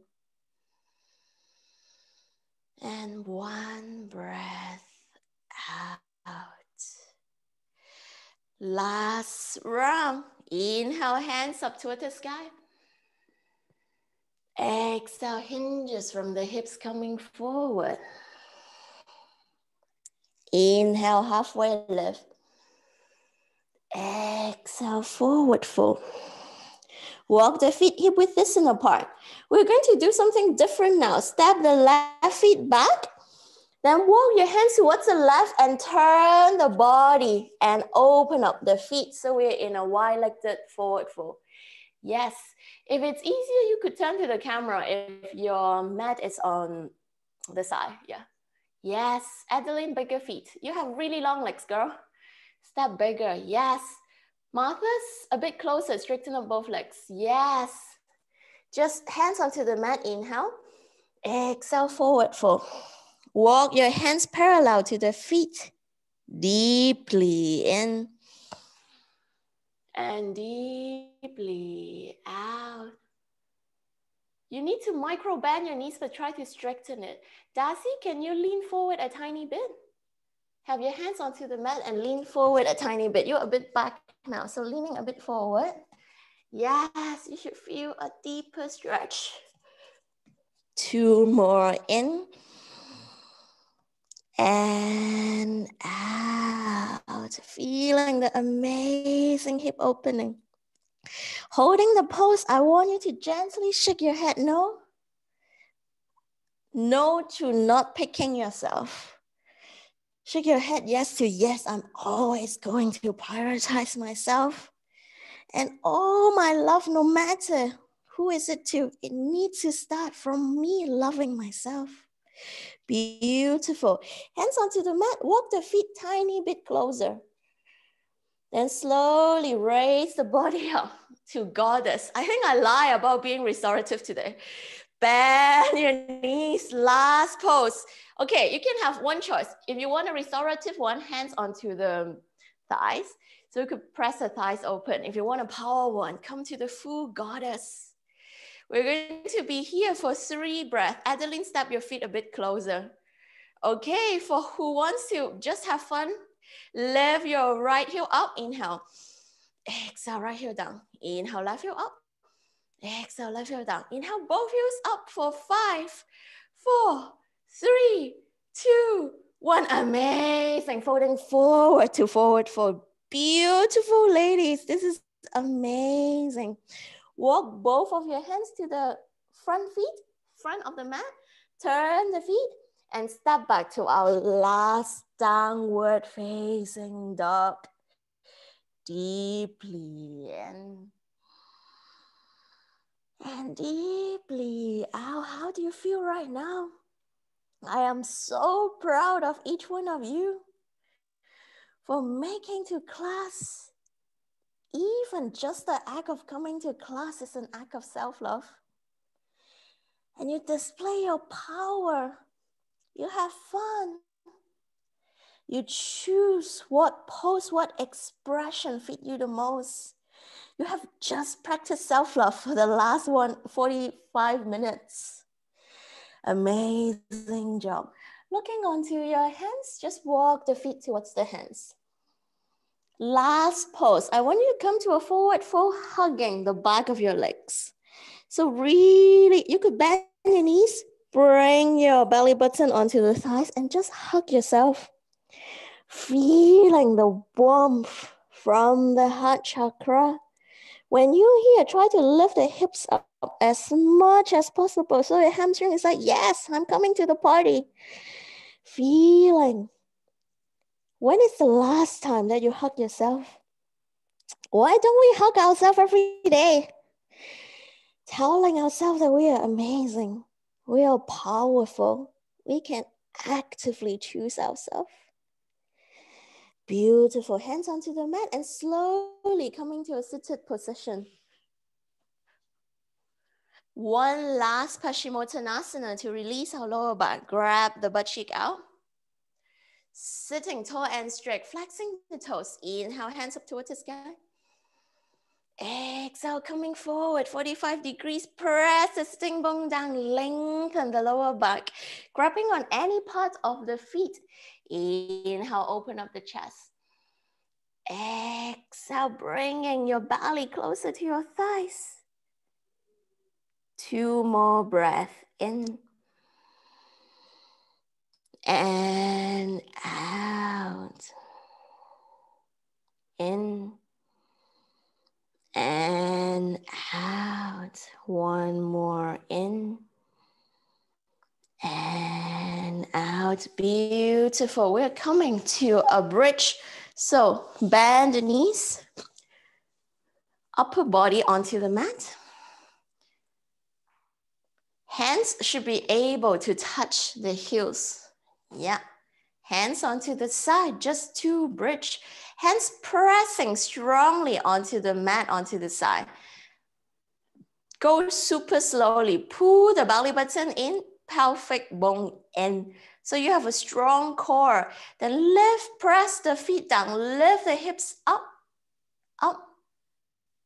And one breath out. Last round. Inhale, hands up toward the sky. Exhale, hinges from the hips coming forward. Inhale, halfway lift. Exhale, forward fold. Walk the feet hip width distance apart. We're going to do something different now. Step the left feet back. Then walk your hands towards the left and turn the body and open up the feet. So we're in a wide-legged forward fold. Yes, if it's easier, you could turn to the camera if your mat is on the side. Yeah. Yes, Adeline, bigger feet. You have really long legs, girl. Step bigger. Yes. Martha's a bit closer. Straighten up both legs. Yes. Just hands onto the mat. Inhale. Exhale, forward fold. Walk your hands parallel to the feet. Deeply in. And deeply out. You need to micro bend your knees, but try to straighten it. Darcy, can you lean forward a tiny bit? Have your hands onto the mat and lean forward a tiny bit. You're a bit back now, so leaning a bit forward. Yes, you should feel a deeper stretch. Two more in. And out. Feeling the amazing hip opening. Holding the pose, I want you to gently shake your head no. No to not picking yourself. Shake your head yes to yes, I'm always going to prioritize myself. And all my love, no matter who is it to, it needs to start from me loving myself. Beautiful. Hands onto the mat, walk the feet tiny bit closer. Then slowly raise the body up to goddess. I think I lie about being restorative today. Bend your knees, last pose. Okay, you can have one choice. If you want a restorative one, hands onto the thighs. So you could press the thighs open. If you want a power one, come to the full goddess. We're going to be here for 3 breaths. Adeline, step your feet a bit closer. Okay, for who wants to just have fun, lift your right heel up, inhale. Exhale, right heel down. Inhale, left heel up. Exhale, left heel down. Inhale, both heels up for 5, 4, 3, 2, 1. Amazing. Folding forward to forward fold. Beautiful, ladies. This is amazing. Walk both of your hands to the front feet, front of the mat. Turn the feet and step back to our last downward facing dog. Deeply in. And deeply out. How do you feel right now? I am so proud of each one of you for making to class. Even just the act of coming to class is an act of self-love. And you display your power. You have fun. You choose what pose, what expression fit you the most. You have just practiced self-love for the last 45 minutes. Amazing job. Looking onto your hands, just walk the feet towards the hands. Last pose, I want you to come to a forward fold, hugging the back of your legs. So really, you could bend your knees, bring your belly button onto the thighs and just hug yourself. Feeling the warmth from the heart chakra. When you're here, try to lift the hips up as much as possible. So your hamstring is like, yes, I'm coming to the party. Feeling When is the last time that you hug yourself? Why don't we hug ourselves every day? Telling ourselves that we are amazing, we are powerful, we can actively choose ourselves. Beautiful. Hands onto the mat and slowly coming to a seated position. One last Paschimottanasana to release our lower back. Grab the butt cheek out. Sitting tall and straight, flexing the toes. Inhale, hands up towards the sky. Exhale, coming forward, 45 degrees. Press the sitting bone down, lengthen the lower back. Grabbing on any part of the feet. Inhale, open up the chest. Exhale, bringing your belly closer to your thighs. 2 more breaths in and out. In and out. 1 more in and out. Beautiful. We're coming to a bridge. So bend the knees, upper body onto the mat. Hands should be able to touch the heels. Yeah. Hands onto the side, just to bridge. Hands pressing strongly onto the mat, onto the side. Go super slowly. Pull the belly button in, pelvic bone in. So you have a strong core. Then lift, press the feet down. Lift the hips up, up,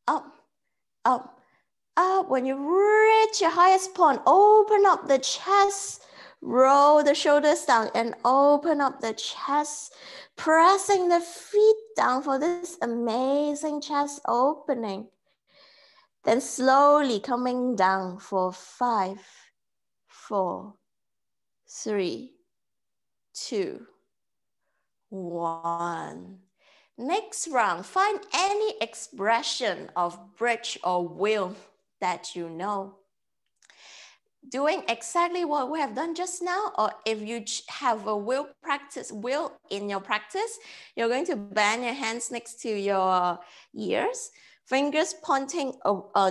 up, up. Up. When you reach your highest point, open up the chest, roll the shoulders down and open up the chest, pressing the feet down for this amazing chest opening. Then slowly coming down for 5, 4, 3, 2, 1. Next round, find any expression of bridge or wheel that you know. Doing exactly what we have done just now, or if you have a wheel in your practice, you're going to bend your hands next to your ears, fingers pointing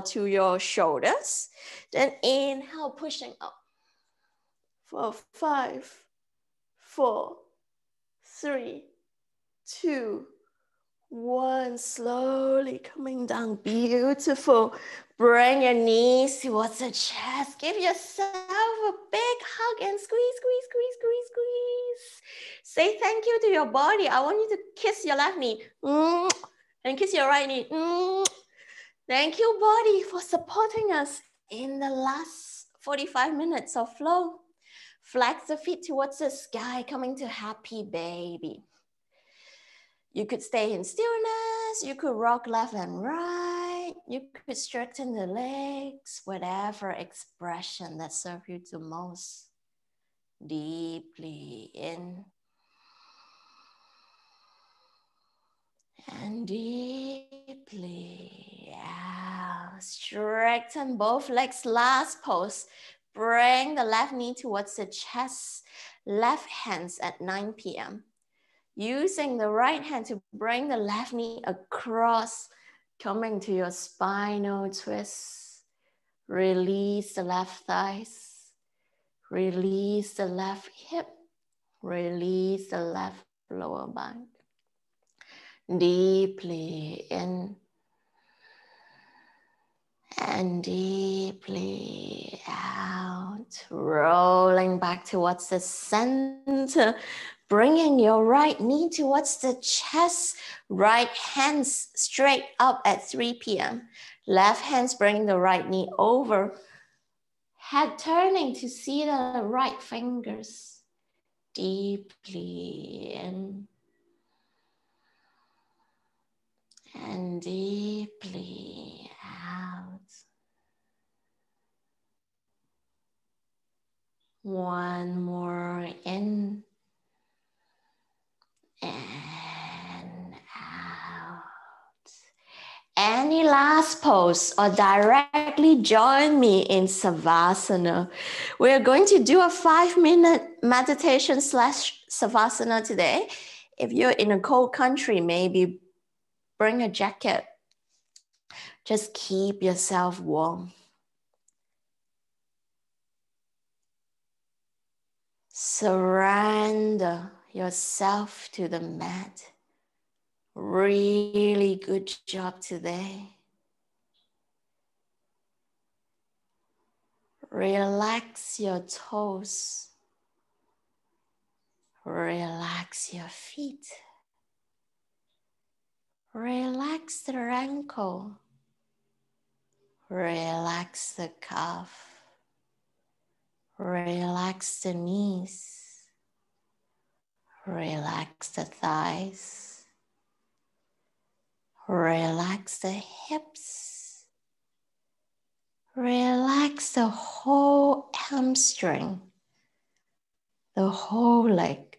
to your shoulders. Then inhale, pushing up for 5, 4, 3, 2, 1. Slowly coming down. Beautiful. Bring your knees towards the chest. Give yourself a big hug and squeeze, squeeze, squeeze, squeeze, squeeze. Say thank you to your body. I want you to kiss your left knee and kiss your right knee. Thank you, body, for supporting us in the last 45 minutes of flow. Flex the feet towards the sky, coming to happy baby. You could stay in stillness, you could rock left and right, you could straighten the legs, whatever expression that serves you the most. Deeply in and deeply out. Straighten both legs, last pose. Bring the left knee towards the chest, left hands at 9 p.m. Using the right hand to bring the left knee across, coming to your spinal twist. Release the left thighs. Release the left hip. Release the left lower back. Deeply in and deeply out. Rolling back towards the center. Bringing your right knee towards the chest, right hands straight up at 3 p.m. Left hands bringing the right knee over. Head turning to see the right fingers. Deeply in and deeply out. 1 more in. And out. Any last pose or directly join me in Savasana. We're going to do a 5-minute meditation / Savasana today. If you're in a cold country, maybe bring a jacket. Just keep yourself warm. Surrender yourself to the mat. Really good job today. Relax your toes. Relax your feet. Relax the ankle. Relax the calf. Relax the knees. Relax the thighs. Relax the hips. Relax the whole hamstring, the whole leg.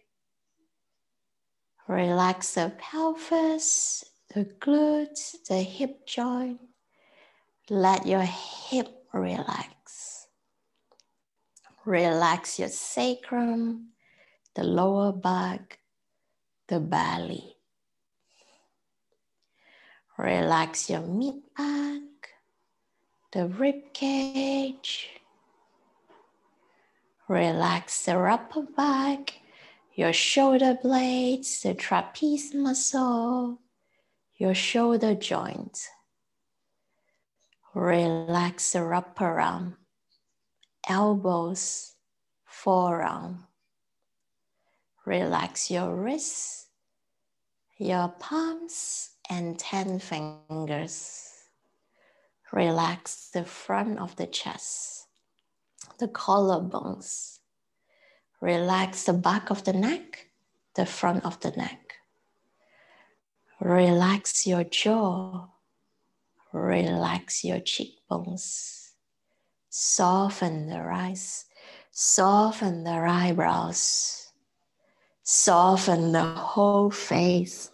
Relax the pelvis, the glutes, the hip joint. Let your hip relax. Relax your sacrum, the lower back, the belly. Relax your mid-back, the rib cage. Relax the upper back, your shoulder blades, the trapeze muscle, your shoulder joint. Relax the upper arm, elbows, forearm. Relax your wrists, your palms, and 10 fingers. Relax the front of the chest, the collarbones. Relax the back of the neck, the front of the neck. Relax your jaw. Relax your cheekbones. Soften the eyes. Soften the eyebrows. Soften the whole face.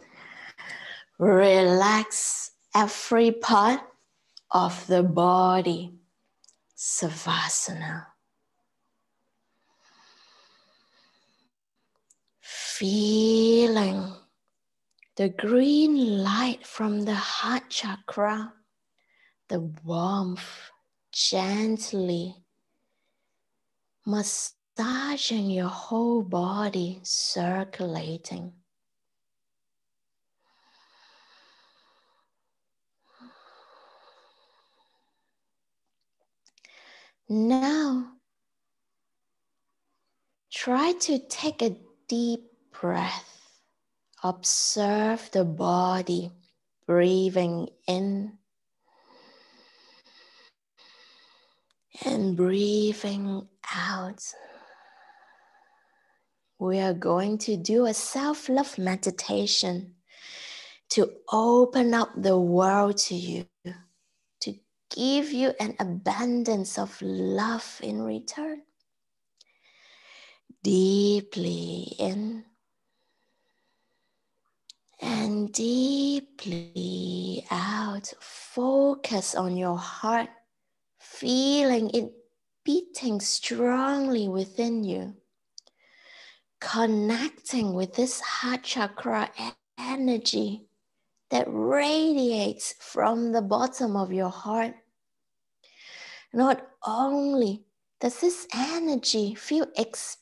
Relax every part of the body. Savasana. Feeling the green light from the heart chakra, the warmth gently massaging your whole body, circulating. Now, try to take a deep breath. Observe the body, breathing in and breathing out. We are going to do a self-love meditation to open up the world to you, to give you an abundance of love in return. Deeply in and deeply out. Focus on your heart, feeling it beating strongly within you. Connecting with this heart chakra energy that radiates from the bottom of your heart. Not only does this energy feel expansive,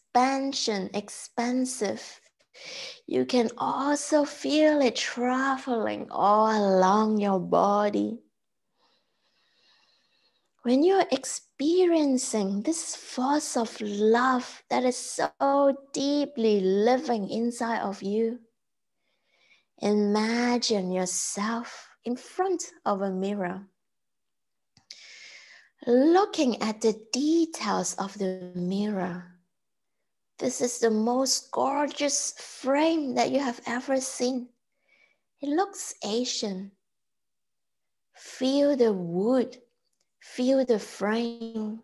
you can also feel it traveling all along your body. When you're experiencing this force of love that is so deeply living inside of you, imagine yourself in front of a mirror, looking at the details of the mirror. This is the most gorgeous frame that you have ever seen. It looks Asian. Feel the wood, feel the frame.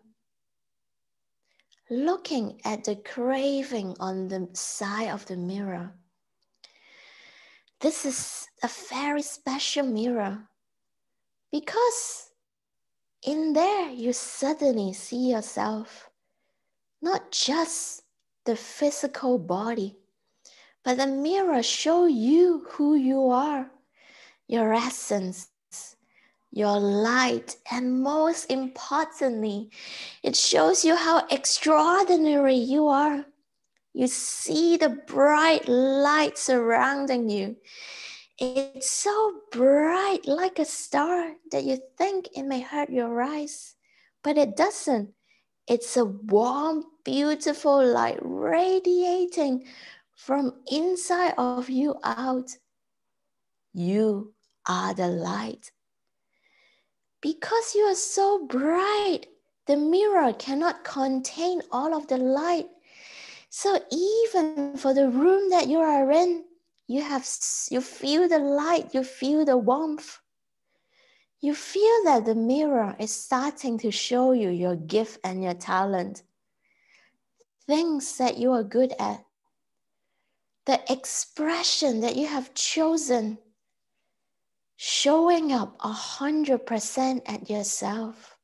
Looking at the carving on the side of the mirror. This is a very special mirror because in there you suddenly see yourself, not just the physical body, but the mirror shows you who you are, your essence, your light, and most importantly, it shows you how extraordinary you are. You see the bright light surrounding you. It's so bright like a star that you think it may hurt your eyes, but it doesn't. It's a warm, beautiful light radiating from inside of you out. You are the light. Because you are so bright, the mirror cannot contain all of the light. So even for the room that you are in, you feel the light, you feel the warmth. You feel that the mirror is starting to show you your gift and your talent. Things that you are good at. The expression that you have chosen. Showing up 100% at yourself.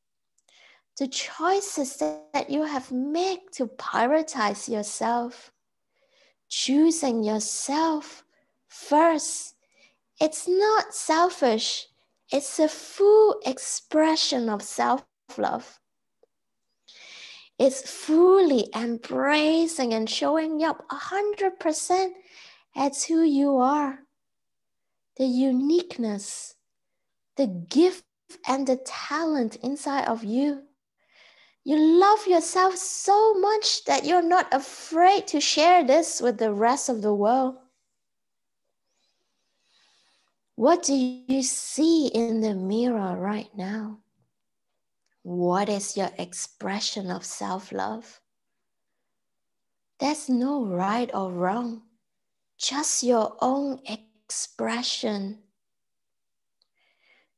The choices that you have made to prioritize yourself. Choosing yourself first. It's not selfish. It's a full expression of self-love. It's fully embracing and showing up 100% as who you are. The uniqueness, the gift and the talent inside of you. You love yourself so much that you're not afraid to share this with the rest of the world. What do you see in the mirror right now? What is your expression of self-love? There's no right or wrong, just your own expression.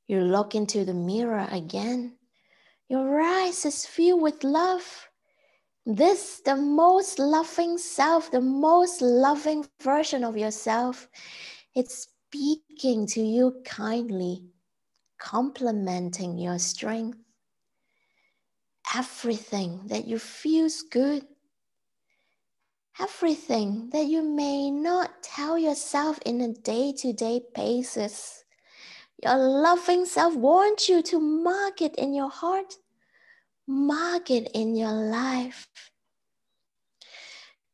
You look into the mirror again. Your eyes is filled with love. This, the most loving self, the most loving version of yourself, it's speaking to you kindly, complimenting your strength. Everything that you feels good. Everything that you may not tell yourself in a day-to-day basis. Your loving self wants you to mark it in your heart. Mark it in your life.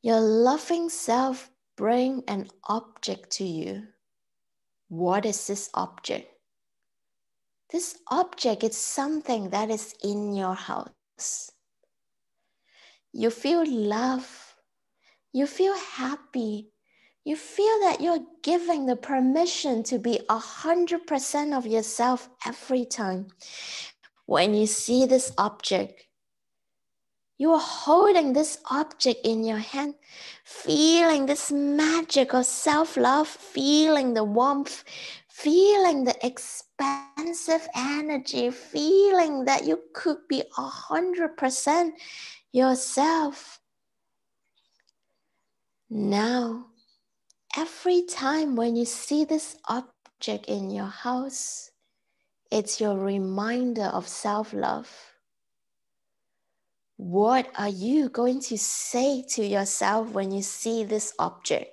Your loving self bring an object to you. What is this object? This object is something that is in your house. You feel love. You feel happy. You feel that you're giving the permission to be 100% of yourself every time. When you see this object, you are holding this object in your hand, feeling this magic of self-love, feeling the warmth, feeling the expansive energy, feeling that you could be 100% yourself. Now, every time when you see this object in your house, it's your reminder of self-love. What are you going to say to yourself when you see this object?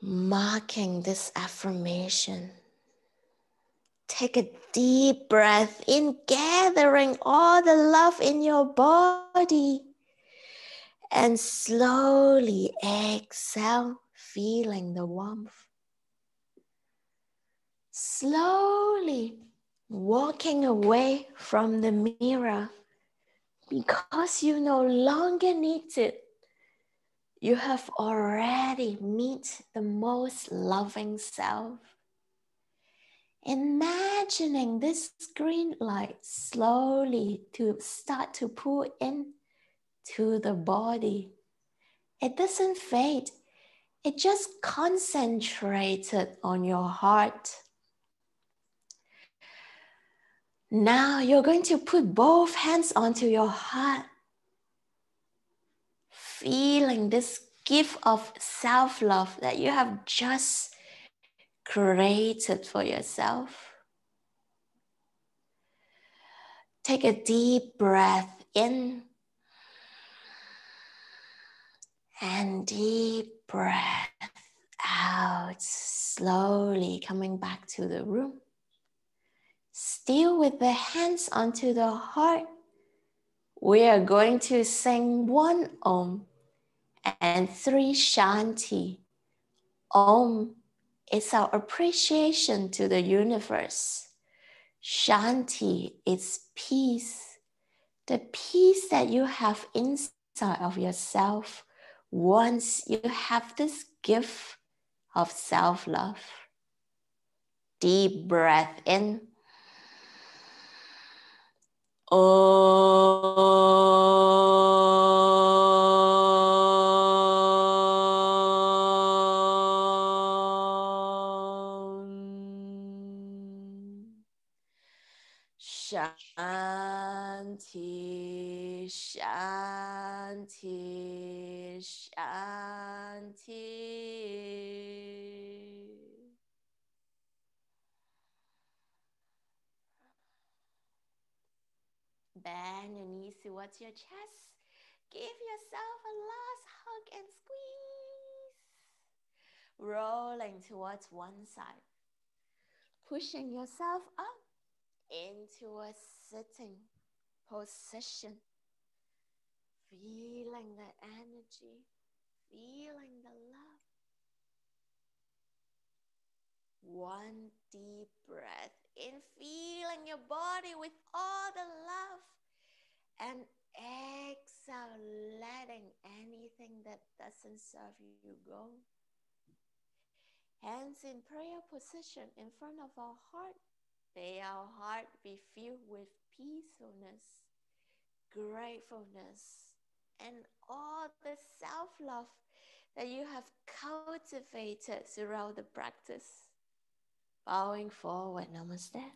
Marking this affirmation. Take a deep breath in, gathering all the love in your body. And slowly exhale, feeling the warmth. Slowly walking away from the mirror because you no longer need it. You have already met the most loving self. Imagining this green light slowly to start to pull in to the body. It doesn't fade. It just concentrated on your heart. Now you're going to put both hands onto your heart. Feeling this gift of self-love that you have just created for yourself. Take a deep breath in And deep breath out, slowly coming back to the room. Still with the hands onto the heart, we are going to sing 1 Om and 3 Shanti. Om is our appreciation to the universe. Shanti is peace, the peace that you have inside of yourself once you have this gift of self-love. Deep breath in. Shanti, Shanti, Shanti. Bend your knees towards your chest. Give yourself a last hug and squeeze. Rolling towards one side. Pushing yourself up into a sitting position. Feeling the energy. Feeling the love. One deep breath in, feeling your body with all the love. And exhale, letting anything that doesn't serve you go. Hands in prayer position in front of our heart. May our heart be filled with peacefulness, gratefulness, and all the self-love that you have cultivated throughout the practice. Bowing forward, namaste.